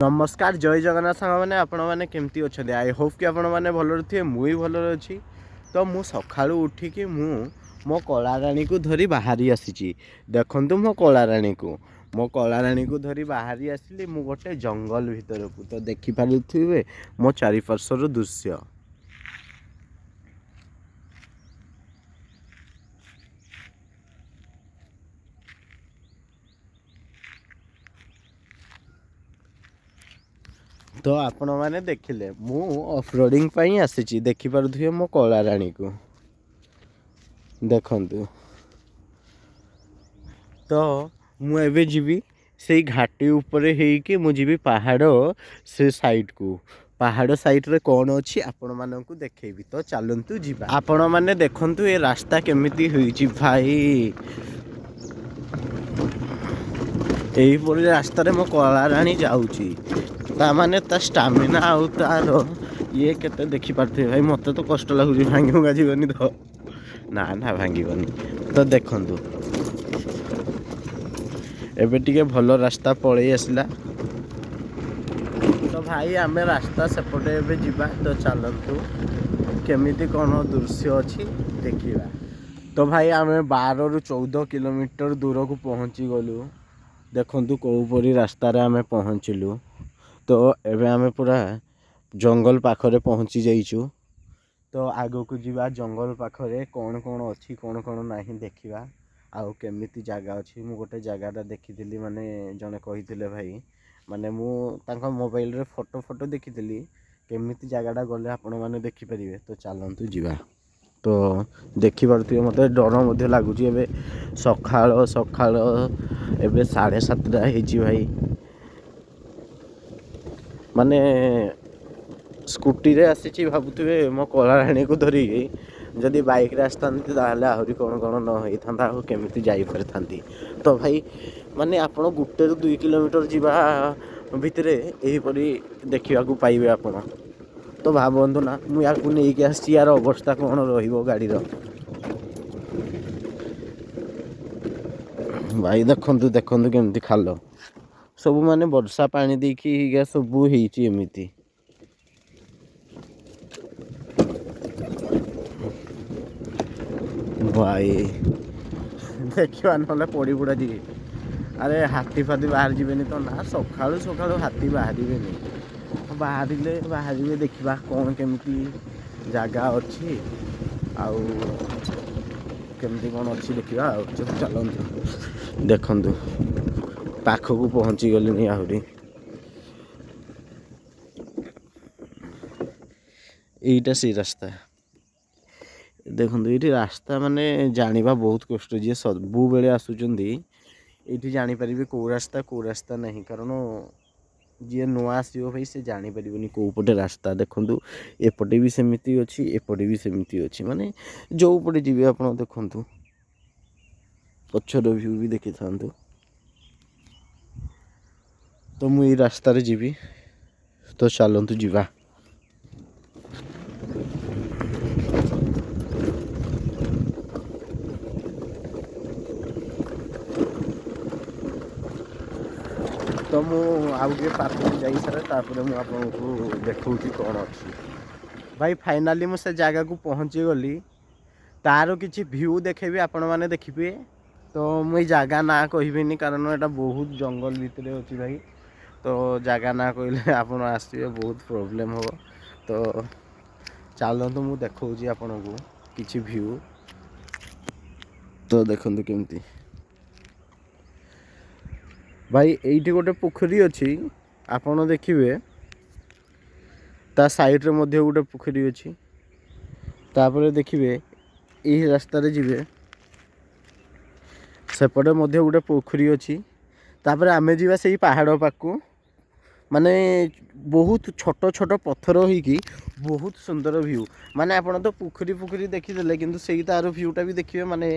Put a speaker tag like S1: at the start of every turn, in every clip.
S1: नमस्कार जय जगन्नाथ सांग मैंने आपण मैंने केमती अच्छा आई होप कि आपण मैंने भल थे मुई भल अच्छी तो मु सका उठिकी मो कलाराणी को धरी बाहरी आसी देखु मो कलाराणी को धरी बाहरी आसली मु गोटे जंगल भितर को तो देखिपे मो चारिपार्श्वर दृश्य तो आपण मैंने देखिले मु ऑफरोडिंग पई आसी देखिपे मो कलाराणी को देखंतु तो मुझे जीवी से घाटी उपरे हेकि मुझे पहाड़ से साइड को पहाड़ साइड रे कौन अच्छी आपण मानक देखेबी तो चलतु जीवा आपण मैंने देखंतु ये रास्ता केमिति होईची भाई यहीपरि रास्तार मो कलाराणी जाऊँगी ताने ता स्टामिना आउ तार ये केते देखी पारथे भाई मत तो कष्ट लगुच भांगी भंगा जीवनी तो ना ना भांगीबनी तो देखंतु एबे टिके भल रास्ता पलि आसला तो भाई आमे रास्ता सेपटे एबे जीवा तो चलतु केमिति कौन दृश्य अच्छी देखिबा तो भाई आमे 12 ରୁ 14 किलोमीटर दूर को पहुँची गलु देखंतु कोपरी रास्ता रे आमे पहुँचलु तो एबे आमे पूरा जंगल पाखरे पहुँची जाइछु तो आगो को जीवा जंगल पाखरे कौन कौन अच्छी कौन कौन नहीं देखिबा आउ केमिति जगह अच्छी मु गोटे जगहटा देखी माने जने कही भाई माने मु तांका मोबाइल रे फोटो देखी केमिति जगहटा गले आपण माने देखि परिबे तो चलंतु जीवा तो देखि पारथिबे मते डर मध्ये लागुची एबे सखाळ सखाळ एबे 7:30 हेची भाई माने स्कूटी रे आसी भावुवे मो कलाराणी को धरी जदि बाइक रे आसता आहरी कौन कौन न होता केमिति जाई पारि तो भाई माने आपण 1 ରୁ 2 किलोमीटर जीवा भितर यहीपरि देखा पाइबे आपण तो भावतु ना मुझे या नहीं आसी यार अवस्था कौन रही भाई देखंतु देखंतु केमिति खाल सब माने वर्षा पानी देखी सब होईची एमिति भाई देखा ना पड़ी पुड़ा जी अरे हाथी फाथी बाहर जीवेनी तो ना सकाळु सकाळु हाथी बाहर बाहर देखा कौन केमिति जगह अच्छी आउ केमिति कौन अच्छी देखा चलतु देखंतु पाखक पहुँची गली आहरी यहीटा से रास्ता देखो ये रास्ता माने जानिबा बहुत कष्ट जी सबु बेले आसुचंदी ये जानीपर कौ रास्ता नहीं कारण जी नुआ आसो भाई से जानीपर कौ पटे रास्ता देखु एपटे भी सेमती अच्छी एपटे भी सेमती अच्छी माने जो पटे जी आप देखु पछर व्यू भी देखी था तो मुझे रास्तार जीवी तो चलतु जीवा तो मुझे पार्क जा सारे मुझे देखा कौन अच्छी भाई फाइनाली मुझे जगह को पहुँची गली तार किसी व्यू देखेबी आपण मैंने देखिए तो मुझे जगह ना कहबी कारण यहाँ बहुत जंगल भितर अच्छी भाई तो जगह ना कहले आप आसवे बहुत प्रोब्लेम हो तो चलतु मुझे देखा आपण को किसी व्यू तो देखु केमती भाई एठी गोटे पोखरी अच्छी आपण देखिए ता साइड रे मध्य गोटे पोखरी अच्छी तापर देखिए यही रास्ता रे जीवे सेपटे मध्य गोटे पोखरी अच्छी तापर आमे जीवा से पहाड़ पाखु माने बहुत छोट छोट पत्थर होइकी बहुत सुंदर व्यू माने आपण तो पोखरी देखीदेले किंतु सेही तार व्यूटा भी देखिए माने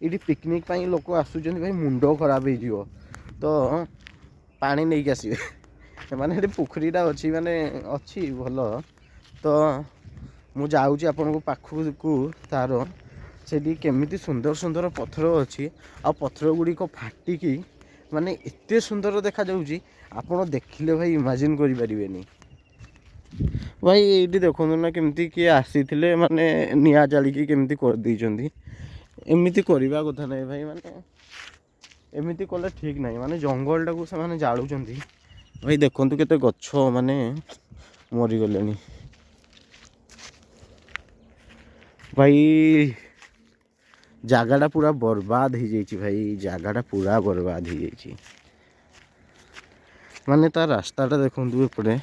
S1: ये पिकनिक पाई लोक आसुचंदी भाई मुंड खराब हो तो पानी नहीं आसवे माने पोखरीटा अच्छी माने अच्छी भल तो मु जाऊँगी आपन को पाखु को तार से केमिति सुंदर सुंदर पत्थर अच्छी आ पत्थर गुड़िक फाटिकी माने एते सुंदर देखा जाउची ଆପଣ ଦେଖିଲେ ଭାଇ ଇମାଜିନ୍ କରିପାରିବେନି। ଭାଇ ଏଇଠି ଦେଖନ୍ତୁ ନା କେମିତି କିଏ ଆସିଥିଲେ ମାନେ ନିଆଁ ଜାଳିକି କେମିତି କରିଦେଇଛନ୍ତି। ଏମିତି କରିବା କଥା ନାହିଁ ଭାଇ, ମାନେ ଏମିତି କଲେ ଠିକ୍ ନାହିଁ। ମାନେ ଜଙ୍ଗଲଟାକୁ ସେମାନେ ଜାଳୁଛନ୍ତି। ଭାଇ ଦେଖନ୍ତୁ କେତେ ଗଛ ମାନେ ମରିଗଲେଣି। ଭାଇ ଜାଗାଟା ପୁରା ବର୍ବାଦ ହେଇଯାଇଛି ଭାଇ, ଜାଗାଟା ପୁରା ବର୍ବାଦ ହେଇଯାଇଛି। ମାନେ ତା ରାସ୍ତାଟା ଦେଖନ୍ତୁ ଏପଟେ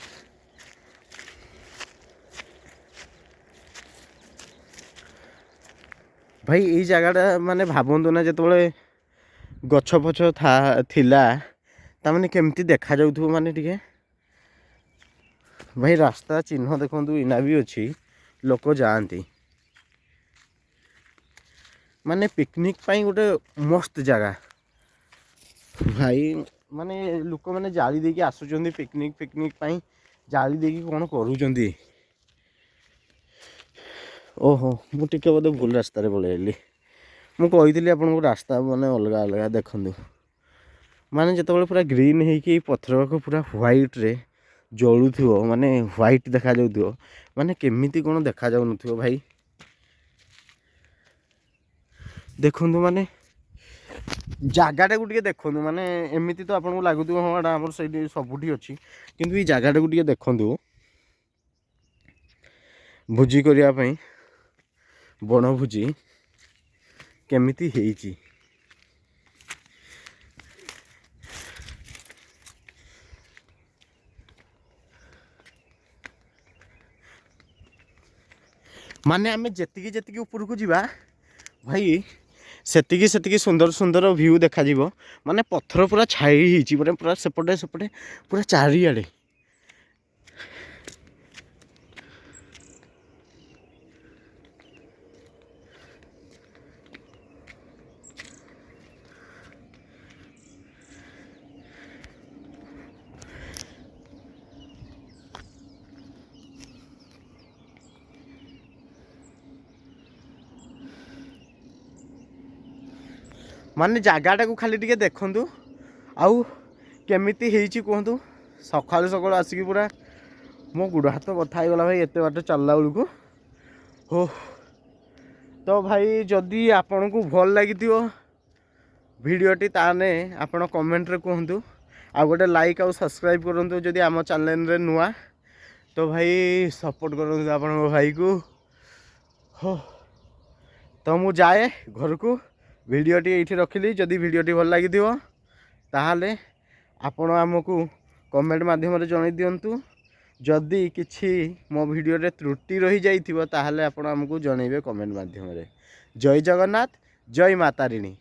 S1: ଭାଇ, ଏଇ ଜାଗାଟା ମାନେ ଭାବନ୍ତୁ ନା ଯେତେବେଳେ ଗଛ ଫଛ ଥିଲା ତାମାନେ କେମିତି ଦେଖାଯାଉଥିବ ମାନେ ଟିକେ। ଭାଇ ରାସ୍ତା ଚିହ୍ନ ଦେଖନ୍ତୁ ଇନା ବି ଅଛି, ଲୋକ ଯାଆନ୍ତି। ମାନେ ପିକନିକ୍ ପାଇଁ ଗୋଟେ ମସ୍ତ ଜାଗା ଭାଇ। ମାନେ ଲୋକମାନେ ଜାଳି ଦେଇକି ଆସୁଛନ୍ତି ପିକନିକ୍ ପାଇଁ, ଜାଳି ଦେଇକି କ'ଣ କରୁଛନ୍ତି। ଓହୋ, ମୁଁ ଟିକେ ବୋଧେ ଭୁଲ ରାସ୍ତାରେ ପଳେଇଆଇଲି। ମୁଁ କହିଥିଲି ଆପଣଙ୍କୁ ରାସ୍ତା ମାନେ ଅଲଗା ଅଲଗା। ଦେଖନ୍ତୁ ମାନେ ଯେତେବେଳେ ପୁରା ଗ୍ରୀନ୍ ହେଇକି ପଥର ପାଖ ପୁରା ହ୍ୱାଇଟ୍ରେ ଜଳୁଥିବ, ମାନେ ହ୍ୱାଇଟ୍ ଦେଖାଯାଉଥିବ, ମାନେ କେମିତି କ'ଣ ଦେଖାଯାଉନଥିବ ଭାଇ। ଦେଖନ୍ତୁ ମାନେ ଜାଗାଟାକୁ ଟିକେ ଦେଖନ୍ତୁ। ମାନେ ଏମିତି ତ ଆପଣଙ୍କୁ ଲାଗୁଥିବ ହଁ ଏଇଟା ଆମର ସେଇଠି ସବୁଠି ଅଛି, କିନ୍ତୁ ଏଇ ଜାଗାଟାକୁ ଟିକେ ଦେଖନ୍ତୁ। ଭୋଜି କରିବା ପାଇଁ ବଣଭୋଜି କେମିତି ହେଇଛି। ମାନେ ଆମେ ଯେତିକି ଯେତିକି ଉପରକୁ ଯିବା ଭାଇ ସେତିକି ସୁନ୍ଦର ସୁନ୍ଦର ଭ୍ୟୁ ଦେଖାଯିବ। ମାନେ ପଥର ପୁରା ଛାଇ ହେଇଛି, ମାନେ ପୁରା ସେପଟେ ପୁରା ଚାରିଆଡ଼େ। ମାନେ ଜାଗାଟାକୁ ଖାଲି ଟିକେ ଦେଖନ୍ତୁ, ଆଉ କେମିତି ହେଇଛି କୁହନ୍ତୁ। ସକାଳୁ ସକାଳୁ ଆସିକି ପୁରା ମୋ ଗୋଡ଼ ହାତ ବଥା ହେଇଗଲା ଭାଇ, ଏତେ ବାଟ ଚାଲିଲା ବେଳକୁ। ହୋ, ତ ଭାଇ ଯଦି ଆପଣଙ୍କୁ ଭଲ ଲାଗିଥିବ ଭିଡ଼ିଓଟି, ତାହେଲେ ଆପଣ କମେଣ୍ଟରେ କୁହନ୍ତୁ। ଆଉ ଗୋଟେ ଲାଇକ୍ ଆଉ ସବସ୍କ୍ରାଇବ୍ କରନ୍ତୁ ଯଦି ଆମ ଚ୍ୟାନେଲରେ ନୂଆ। ତ ଭାଇ ସପୋର୍ଟ କରନ୍ତୁ ଆପଣଙ୍କ ଭାଇକୁ। ହୋ, ତ ମୁଁ ଯାଏ ଘରକୁ। ଭିଡ଼ିଓଟି ଏଇଠି ରଖିଲି। ଯଦି ଭିଡ଼ିଓଟି ଭଲ ଲାଗିଥିବ ତାହେଲେ ଆପଣ ଆମକୁ କମେଣ୍ଟ ମାଧ୍ୟମରେ ଜଣାଇ ଦିଅନ୍ତୁ। ଯଦି କିଛି ମୋ ଭିଡ଼ିଓରେ ତ୍ରୁଟି ରହିଯାଇଥିବ ତାହେଲେ ଆପଣ ଆମକୁ ଜଣାଇବେ କମେଣ୍ଟ ମାଧ୍ୟମରେ। ଜୟ ଜଗନ୍ନାଥ, ଜୟ ମାତାରିଣୀ।